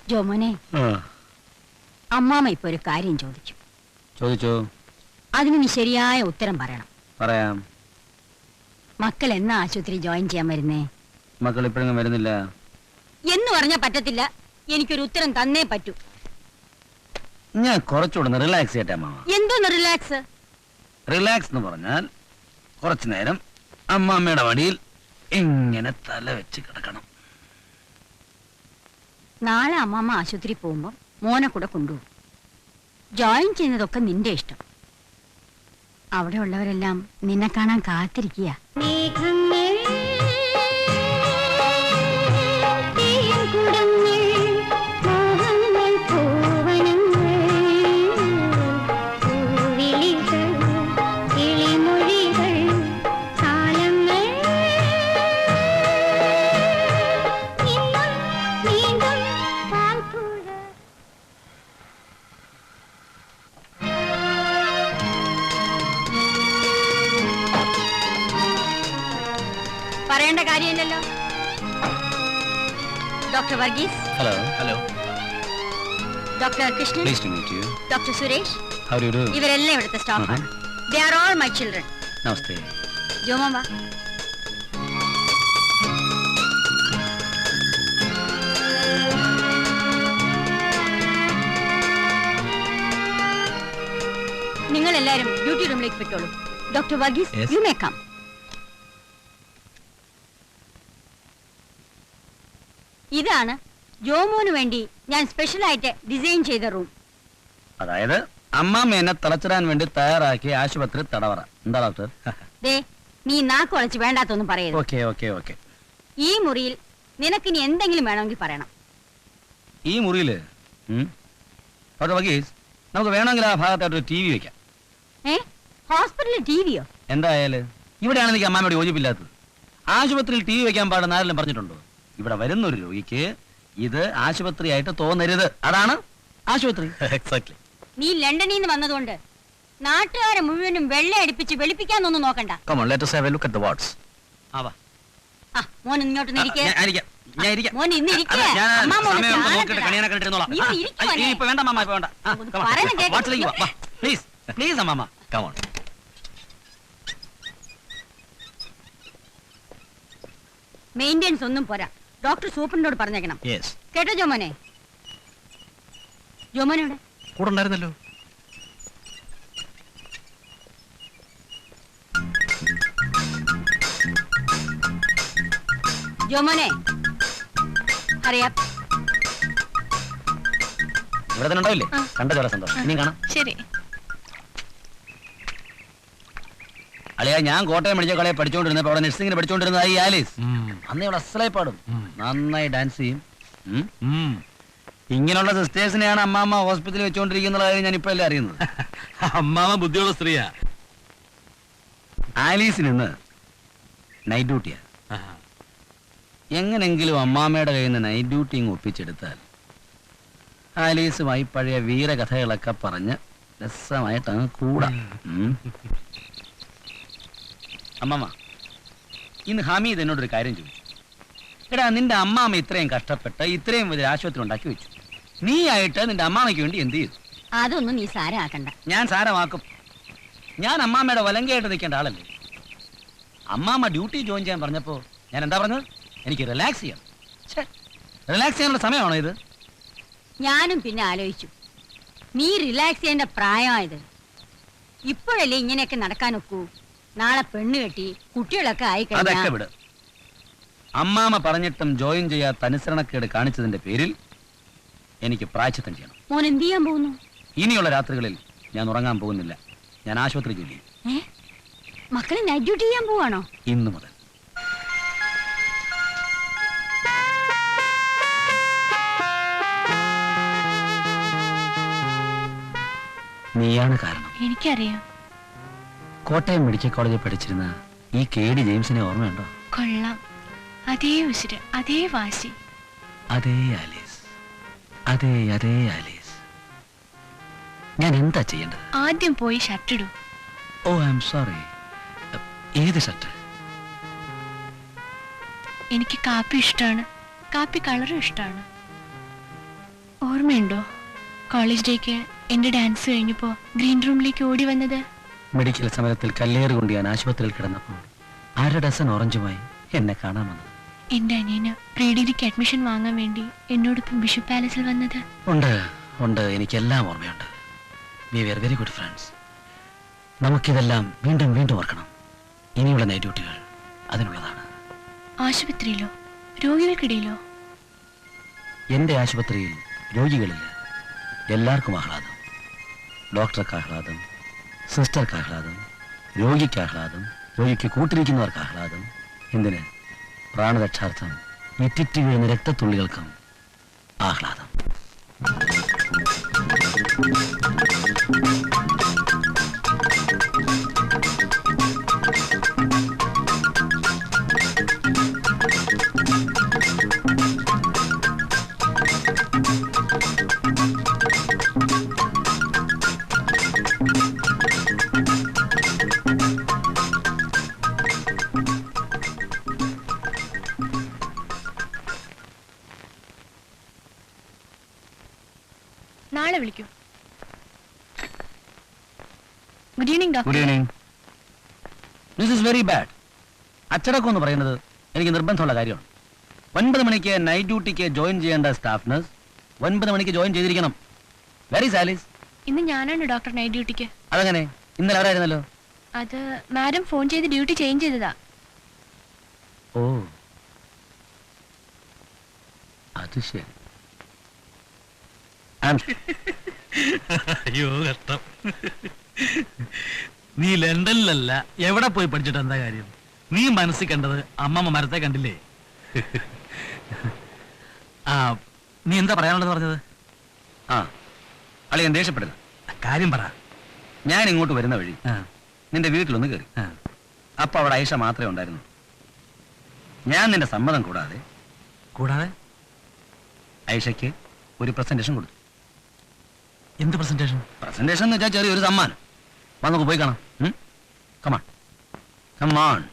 ജോമോനെ, അമ്മാമ്മ ഇപ്പൊ ഒരു കാര്യം ചോദിച്ചു. അതിന് നീ ശരിയായ ഉത്തരം പറയണം. പറയാം. മക്കൾ എന്നാ ആശുപത്രി ജോയിൻ ചെയ്യാൻ വരുന്നേ? മക്കൾ ഇപ്പോഴൊന്നും വരുന്നില്ല എന്ന് പറഞ്ഞാ പറ്റത്തില്ല. എനിക്കൊരു ഉത്തരം തന്നേ പറ്റൂ. ഞാൻ കുറച്ചുകൂടെ റിലാക്സ് ചെയ്യട്ടെ അമ്മാവ. എന്തോന്ന് റിലാക്സ്? റിലാക്സ് എന്ന് പറഞ്ഞാൽ കുറച്ചു നേരം അമ്മാമ്മയുടെ വടിയിൽ ഇങ്ങനെ തല വെച്ച് കിടക്കണം. നാളെ അമ്മാമ്മ ആശുപത്രി പോകുമ്പോ മോനെ കൂടെ കൊണ്ടുപോകും. ജോയിൻ ചെയ്യുന്നതൊക്കെ നിന്റെ ഇഷ്ടം. അവിടെ ഉള്ളവരെല്ലാം നിന്നെ കാണാൻ കാത്തിരിക്കുക. പറയേണ്ട കാര്യമില്ലല്ലോ. Doctor Varghese. Hello. Doctor Krishnan. Pleased to meet you. Doctor Suresh. How do you do? ഇവരെല്ലാം ഇവിടുത്തെ സ്റ്റാഫാണ്. They are all my children. നമസ്തേ. ജോമോൻ വാ. നിങ്ങൾ എല്ലാരും ഡ്യൂട്ടി റൂമിലേക്ക് പോയിക്കോളൂ. Doctor Varghese, you may come. ഇതാണ് ജോമോന് വേണ്ടി ഞാൻ സ്പെഷ്യലായിട്ട് ഡിസൈൻ ചെയ്ത റൂം. അതായത് അമ്മാമ്മ എന്നെ തളച്ചിടാൻ വേണ്ടി തയ്യാറാക്കിയ ആശുപത്രി തടവറ. എന്താ ഡോക്ടർ? ദേ, നീ നാക്ക് വളച്ച് വേണ്ടാത്തൊന്നും പറയരുത്. ഓക്കെ. ഈ മുറിയിൽ നിനക്കിനി എന്തെങ്കിലും വേണമെങ്കിൽ പറയണം. ഈ മുറിയില് ഡോക്ടർ വർഗീസ്, നമുക്ക് വേണമെങ്കിൽ ആ ഭാഗത്തായിട്ട് ഒരു TV വെക്കാം. ഹോസ്പിറ്റലിൽ ടിവിയോ? എന്തായാലും ഇവിടെയാണ് എനിക്ക് അമ്മാമ്മയോട് യോജിപ്പില്ലാത്തത്. ആശുപത്രിയിൽ TV വെക്കാൻ പാടുന്ന ആരെങ്കിലും പറഞ്ഞിട്ടുണ്ടോ? ഇവിടെ വരുന്ന ഒരു രോഗിക്ക് ഇത് ആശുപത്രിയായിട്ട് തോന്നരുത്. അതാണ് ആശുപത്രി. എക്സാക്ട്ലി. നീ ലണ്ടനിൽ നിന്ന് വന്നതുകൊണ്ട് നാട്ടുകാരെ മുഴുവനും വെള്ള അടിപ്പിച്ച് വെളുപ്പിക്കാന്നൊന്നും നോക്കണ്ട. Come on, let us have a look at the wards. ആവാ. മോൻ ഇങ്ങോട്ട് ഇരിക്കേ. ഞാൻ ഇരിക്കാം. മോൻ ഇന്ന് ഇരിക്കേ. അമ്മ നോക്കട്ടെ, കണിയാനെ കണ്ടിരുന്നോളാം. ഇപ്പൊ വേണ്ട അമ്മ, ഇപ്പൊ വേണ്ട. പ്ലീസ് അമ്മ. Come on. മെയിൻ്റെനൻസ് ഒന്നും പോരാ. ഡോക്ടർ സൂപ്രണ്ടോട് പറഞ്ഞേക്കണം. കേട്ടോ ജോമോനെ? ജോമോനോടെ കൂടെ ഉണ്ടായിരുന്നല്ലോ. ജോമോനെ, അറിയാം. ഇവിടെ തന്നെ ഉണ്ടാവില്ലേ? കണ്ട ചോര സന്തോഷം. ഇനിയും കാണാം. ശരി. അളിയാ, ഞാൻ കോട്ടയം മെഡിക്കൽ കോളേജ് പഠിച്ചുകൊണ്ടിരുന്നപ്പോ അവിടെ നഴ്സിംഗിന് പഠിച്ചുകൊണ്ടിരുന്ന ഈ ആലീസ് അന്ന് ഇവിടെ അസലായി പാടും, നന്നായി ഡാൻസ് ചെയ്യും. ഇങ്ങനെയുള്ള സിസ്റ്റേഴ്സിനെയാണ് അമ്മാമ്മ ഹോസ്പിറ്റലിൽ വെച്ചുകൊണ്ടിരിക്കുന്ന കാര്യം ഞാൻ ഇപ്പൊ അല്ലേ അറിയുന്നത്. അമ്മാമ്മ ബുദ്ധിയുള്ള സ്ത്രീയാ. ആലീസിന് ഇന്ന് നൈറ്റ് ഡ്യൂട്ടിയാ. എങ്ങനെങ്കിലും അമ്മാമ്മയുടെ കയ്യിൽ നിന്ന് നൈറ്റ് ഡ്യൂട്ടി ഒപ്പിച്ചെടുത്താൽ ആലീസുമായി പഴയ വീരകഥകളൊക്കെ പറഞ്ഞ് രസമായിട്ടങ്ങ് കൂടാ. അമ്മമ്മ, ഇന്ന് ഹമീദ് എന്നോടൊരു കാര്യം ചോദിച്ചു. എടാ, നിന്റെ അമ്മാമ്മ ഇത്രയും കഷ്ടപ്പെട്ട് ഇത്രയും വലിയ ആശുപത്രി ഉണ്ടാക്കി വെച്ചു, നീ ആയിട്ട് നിന്റെ അമ്മാമ്മയ്ക്ക് വേണ്ടി എന്ത് ചെയ്തു? അതൊന്നും നീ സാരമാക്കണ്ട. ഞാൻ സാരമാക്കും. ഞാൻ അമ്മാമ്മയുടെ വലങ്കയായിട്ട് നിൽക്കേണ്ട ആളല്ലേ. അമ്മാമ്മ ഡ്യൂട്ടി ജോയിൻ ചെയ്യാൻ പറഞ്ഞപ്പോ ഞാൻ എന്താ പറഞ്ഞത്? എനിക്ക് റിലാക്സ് ചെയ്യണം. റിലാക്സ് ചെയ്യാനുള്ള സമയമാണോ ഇത്? ഞാനും പിന്നെ ആലോചിച്ചു, നീ റിലാക്സ് ചെയ്യേണ്ട പ്രായമായത്. ഇപ്പോഴല്ലേ ഇങ്ങനെയൊക്കെ നടക്കാനൊക്കൂ. നാളെ പെണ്ണ് കെട്ടി കുട്ടികളൊക്കെ ആയി അതൊക്കെ വിട്. അമ്മാമ്മ പറഞ്ഞിട്ടും ജോയിൻ ചെയ്യാത്ത അനുസരണക്കേട് കാണിച്ചതിന്റെ പേരിൽ എനിക്ക് പ്രായശ്ചിത്തം ചെയ്യണം. മോൻ എന്ത് ചെയ്യാൻ പോകുന്നു? ഇനിയുള്ള രാത്രികളിൽ ഞാൻ ഉറങ്ങാൻ പോകുന്നില്ല. ഞാൻ ആശുപത്രി ജോലി ചെയ്യും. മക്കളെ നൈറ്റ് ഡ്യൂട്ടി ചെയ്യാൻ പോവാണോ? ഇന്നു മുതൽ. നീയാണ് കാരണം. എനിക്കറിയാം. കോട്ടയം മെഡിക്കൽ കോളേജിൽ പഠിച്ചിരുന്ന ഈ KD ജെയിംസിനെ ഓർമ്മയുണ്ടോ? കൊള്ളാം. അതേ ഉശിര്, അതേ വാശി. അതേ ആലീസ്, അതേ ആലീസ്. ഞാൻ എന്താ ചെയ്യേണ്ടത്? ആദ്യം പോയി ഷർട്ട് ഇടൂ. Oh, I am sorry. ഏത് ഷർട്ട്? എനിക്ക് കാപ്പി ഇഷ്ടമാണ്. കാപ്പി കളറും ഇഷ്ടമാണ്. ഓർമ്മയുണ്ടോ കോളേജ് ഡേക്ക് എന്റെ ഡാൻസ് കഴിഞ്ഞപ്പോ ഗ്രീൻ റൂമിലേക്ക് ഓടി വന്നത്? മെഡിക്കൽ സമരത്തിൽ കല്ലേറ് കൊണ്ട് ഞാൻ ആശുപത്രിയിൽ കിടന്നപ്പോൾ 1/2 ഡസൻ ഓറഞ്ചുമായി എന്നെ കാണാൻ വന്നത്. എന്റെ അനിയന് പ്രീ ഡിഗ്രിക്ക് അഡ്മിഷൻ വാങ്ങാൻ വേണ്ടി എന്നോടൊപ്പം ബിഷപ്പ് പാലസിൽ വന്നത്? ഉണ്ട് ഉണ്ട്, എനിക്കെല്ലാം ഓർമ്മയുണ്ട്. We were very good friends. നമുക്കിതെല്ലാം വീണ്ടും വീണ്ടും ഓർക്കണം. ഇനിയുള്ള നൈറ്റ് ഡ്യൂട്ടികൾ അതിനുള്ളതാണ്. ആശുപത്രിയിലോ രോഗികൾക്കിടയിലോ? എന്റെ ആശുപത്രിയിൽ രോഗികളില്ല, എല്ലാവർക്കും ആഹ്ലാദം. ഡോക്ടർക്ക് ആഹ്ലാദം, സിസ്റ്റർക്ക് ആഹ്ലാദം, രോഗിക്ക് ആഹ്ലാദം, രോഗിക്ക് കൂട്ടിരിക്കുന്നവർക്ക് ആഹ്ലാദം. എന്തിന്? പ്രാണരക്ഷാർത്ഥം ഇറ്റിറ്റ് വീഴുന്ന രക്തത്തുള്ളികൾക്കും ആഹ്ലാദം. നാളെ വിളിക്കൂ. Good evening doctor. Good evening. This is very bad. അച്ചടക്കം എന്ന് പറയുന്നത് എനിക്ക് നിർബന്ധമുള്ള കാര്യമാണ്. 9 മണിക്ക് നൈറ്റ് ഡ്യൂട്ടിക്ക് ജോയിൻ ചെയ്യേണ്ട സ്റ്റാഫ് നഴ്സ് 9 മണിക്ക് ജോയിൻ ചെയ്തിരിക്കണം. വെരി സാലീസ്. ഇന്ന് ഞാനാണ് ഡോക്ടർ നൈറ്റ് ഡ്യൂട്ടിക്ക്. അതങ്ങനെ? ഇന്നലെ അവരായിരുന്നല്ലോ. അത് മാഡം ഫോൺ ചെയ്ത് ഡ്യൂട്ടി ചേഞ്ച് ചെയ്തതാ. ഓ, അത് ശരി. അയ്യോ കഷ്ടം. നീ ലണ്ടനിലല്ല, എവിടെ പോയി പഠിച്ചിട്ട് എന്താ കാര്യം? നീ മനസ്സിൽ കണ്ടത് അമ്മമ്മ മരത്തെ കണ്ടില്ലേ? ആ, നീ എന്താ പറയാനുള്ളത് പറഞ്ഞത്? ആ, അളിയൻ ദേഷ്യപ്പെടുന്നു. കാര്യം പറ. ഞാൻ ഇങ്ങോട്ട് വരുന്ന വഴി ആ, നിന്റെ വീട്ടിലൊന്ന് കയറി. ആ. അപ്പൊ അവിടെ ഐഷ മാത്രമേ ഉണ്ടായിരുന്നു. ഞാൻ നിന്റെ സമ്മതം കൂടാതെ കൂടാതെ ഐഷയ്ക്ക് ഒരു പ്രസന്റേഷൻ കൊടുത്തു. എന്ത് പ്രസന്റേഷൻ? പ്രസന്റേഷൻ എന്ന് വെച്ചാൽ ചെറിയൊരു സമ്മാനം. വന്നൊക്കെ പോയി കാണാം. Come on come on.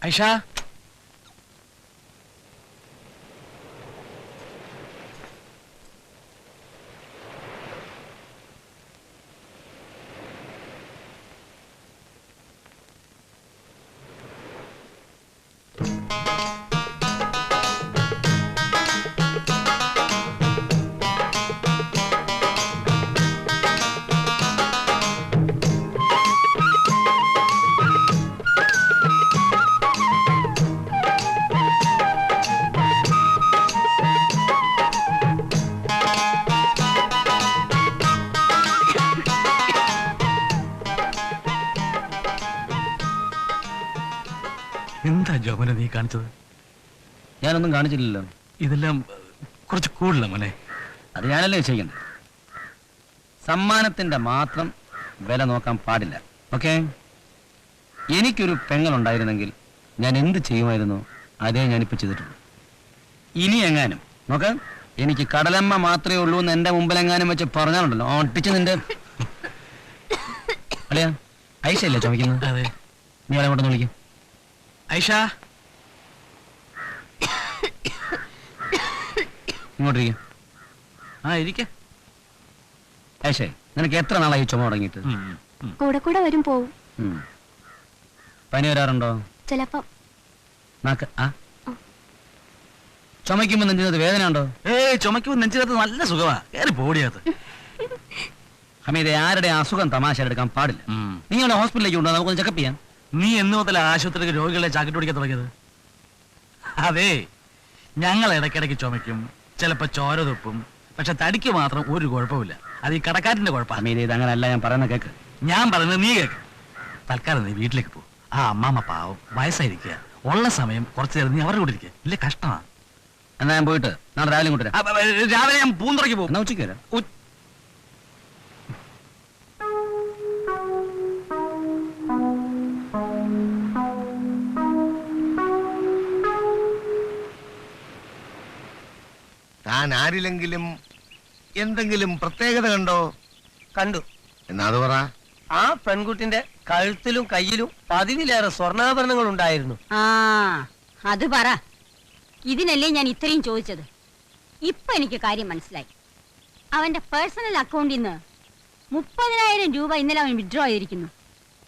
ഐഷ, എന്താ ജോമന നീ കാണിച്ചത്? ഞാനൊന്നും കാണിച്ചില്ലല്ലോ. ഇതെല്ലാം കുറച്ച് കൂടുതല മോനെ. അത് ഞാനല്ലേ ചെയ്യണ്ടേ. സമ്മാനത്തിന്റെ മാത്രം വില നോക്കാൻ പാടില്ല. ഓക്കെ? എനിക്കൊരു പെങ്ങളുണ്ടായിരുന്നെങ്കിൽ ഞാൻ എന്ത് ചെയ്യുമായിരുന്നു അതേ ഞാനിപ്പോ ചെയ്തിട്ടുള്ളൂ. ഇനി എങ്ങാനും നോക്ക, എനിക്ക് കടലമ്മ മാത്രമേ ഉള്ളൂ എന്ന് എന്റെ മുമ്പിലെങ്ങാനും വെച്ച് പറഞ്ഞാലുണ്ടല്ലോ ഒട്ടിച്ച് നിന്റെ അളിയാ. ഐഷയല്ലേ ചുമക്കുന്നത്? അതെ. നീ അവളെ കൊണ്ടൊന്ന് വിളിക്കും. ഐഷ, ഇങ്ങോട്ടിരിക്കും. ആ ഇരിക്ക. ഐഷേ, നിനക്ക് എത്ര നാളായി ചുമ തുടങ്ങിയിട്ട്? കൂടെ കൂടെ വരും പോവും. പനി വരാറുണ്ടോ? ചിലപ്പോ. നാക്ക് ആ ചുമയ്ക്കുമ്പോ നെഞ്ചിനകത്ത് വേദന ഉണ്ടോ? ചുമക്കുമ്പോ നെഞ്ചിനകത്ത് നല്ല സുഖമാ. കയറി പോടിയത്. ഹമീദെ, ആരുടെ അസുഖം തമാശ എടുക്കാൻ പാടില്ല. നിങ്ങളുടെ ഹോസ്പിറ്റലിലേക്ക് ഉണ്ടോ? നമുക്കൊന്ന് ചെക്കപ്പ് ചെയ്യാം. നീ എന്ന് മുതൽ ആശുപത്രിക്ക് രോഗികളെ ചാക്കിട്ട് പിടിക്കാൻ തുടങ്ങിയത്? അതെ, ഞങ്ങൾ ഇടയ്ക്കിടയ്ക്ക് ചുമയ്ക്കും, ചിലപ്പോ ചോര തുപ്പും. പക്ഷെ തടിക്ക് മാത്രം ഒരു കുഴപ്പമില്ല. അത് ഈ കടക്കാരന്റെ കുഴപ്പമാണ്. ഹമീദെ, ഇത് അങ്ങനെയല്ല ഞാൻ പറയുന്ന കേക്ക്. ഞാൻ പറയുന്നത് നീ കേക്ക്. തൽക്കാലം നീ വീട്ടിലേക്ക് പോ. ആ അമ്മാമ്മ പാവം വയസ്സായിരിക്കുക. ഉള്ള സമയം കുറച്ചു നേരം നീ അവരുടെ കൂടെ ഇരിക്കുക. ഇല്ലേ കഷ്ടമാ. എന്നാ ഞാൻ പോയിട്ട് നാളെ രാവിലെ കൊണ്ടുവരാം. രാവിലെ ഞാൻ പൂന്തുറയ്ക്ക് പോകും. എന്നാ ഉച്ചയ്ക്ക് വരാം. താൻ ആരിലെങ്കിലും എന്തെങ്കിലും പ്രത്യേകത കണ്ടോ? കണ്ടു. എന്നാ അത് പറ. ആ പെൺകുട്ടിന്റെ കഴുത്തിലും കയ്യിലും 10-ലേറെ സ്വർണ്ണാഭരണങ്ങൾ ഉണ്ടായിരുന്നു. ആ അത് പറ. ഇതിനല്ലേ ഞാൻ ഇത്രയും ചോദിച്ചത്. ഇപ്പൊ എനിക്ക് കാര്യം മനസ്സിലായി. അവന്റെ പേഴ്സണൽ അക്കൗണ്ടിൽ നിന്ന് 30,000 രൂപ ഇന്നലെ അവൻ വിഡ്രോ ചെയ്തിരിക്കുന്നു.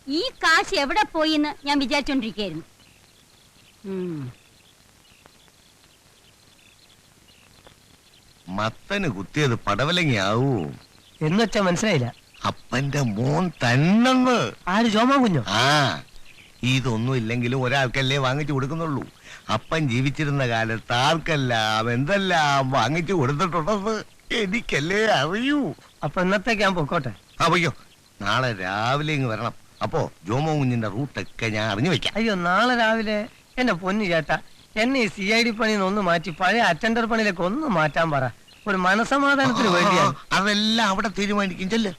ഈ കാശ് എവിടെ പോയി എന്ന് ഞാൻ വിചാരിച്ചോണ്ടിരിക്കുകയായിരുന്നു. മത്തന് കുത്തിയത് പടവലങ്ങിയാവൂ എന്നുവെച്ചാ മനസ്സിലായില്ല. അപ്പന്റെ മോൻ തന്നെന്ന്. ആര്, ജോമാൻ കുഞ്ഞോ? ആ, ഇതൊന്നും ഇല്ലെങ്കിലും ഒരാൾക്കല്ലേ വാങ്ങിച്ചു കൊടുക്കുന്നുള്ളൂ. അപ്പൻ ജീവിച്ചിരുന്ന കാലത്ത് ആർക്കെല്ലാം എന്തെല്ലാം വാങ്ങിച്ചു കൊടുത്തിട്ടുണ്ടെന്ന് എനിക്കല്ലേ അറിയൂ. അപ്പൊ ഇന്നത്തേക്ക് ഞാൻ പൊക്കോട്ടെ. അയ്യോ, നാളെ രാവിലെ ഇങ്ങ് വരണം. അപ്പോ ജോമോ കുഞ്ഞിന്റെ റൂട്ടൊക്കെ ഞാൻ അറിഞ്ഞു വെക്കാം. അയ്യോ, നാളെ രാവിലെ എന്റെ പൊന്നു ചേട്ടാ, എന്നെ ഈ CID പണിയിൽ നിന്ന് ഒന്ന് മാറ്റി പഴയ അറ്റൻഡർ പണിയിലേക്ക് ഒന്ന് മാറ്റാൻ പറ. ഒരു മനസമാധാനത്തിന് വേണ്ടിയാണ്. അതെല്ലാം അവിടെ തീരുമാനിക്കും. ചെല്ല്.